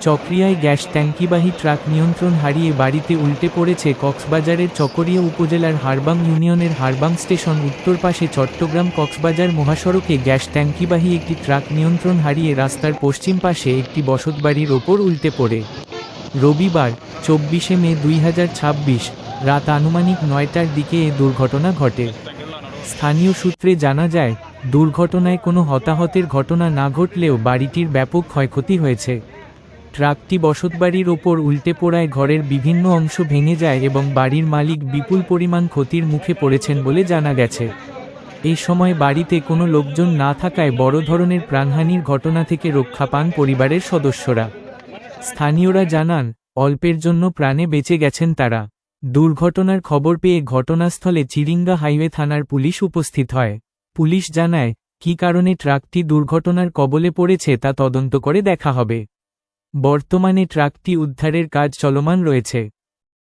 চকরিয়ায় gas ট্যাঙ্কিবাহী truck নিয়ন্ত্রণ হারিয়ে বাড়িতে উল্টে পড়েছে। কক্সবাজারের চকরিয়া উপজেলার হারবাং ইউনিয়নের হারবাং স্টেশন উত্তর পাশে চট্টগ্রাম কক্সবাজার মহাসড়কে গ্যাস ট্যাঙ্কিবাহী একটি ট্রাক নিয়ন্ত্রণ হারিয়ে রাস্তার পশ্চিম পাশে একটি বসতবাড়ির ওপর উল্টে পড়ে। রবিবার ২৪শে মে ২০২৬ রাত আনুমানিক ৯টার দিকে এ দুর্ঘটনা ঘটে। স্থানীয় সূত্রে জানা যায়, দুর্ঘটনায় কোনো হতাহতের ঘটনা না ঘটলেও বাড়িটির ব্যাপক ক্ষয়ক্ষতি হয়েছে। ট্রাকটি বসতবাড়ির ওপর উল্টে পড়ায় ঘরের বিভিন্ন অংশ ভেঙে যায় এবং বাড়ির মালিক বিপুল পরিমাণ ক্ষতির মুখে পড়েছেন বলে জানা গেছে। এই সময় বাড়িতে কোনো লোকজন না থাকায় বড় ধরনের প্রাণহানির ঘটনা থেকে রক্ষা পান পরিবারের সদস্যরা। স্থানীয়রা জানান, অল্পের জন্য প্রাণে বেঁচে গেছেন তারা। দুর্ঘটনার খবর পেয়ে ঘটনাস্থলে চিরিঙ্গা হাইওয়ে থানার পুলিশ উপস্থিত হয়। পুলিশ জানায়, কী কারণে ট্রাকটি দুর্ঘটনার কবলে পড়েছে তা তদন্ত করে দেখা হবে। বর্তমানে ট্রাকটি উদ্ধারের কাজ চলমান রয়েছে।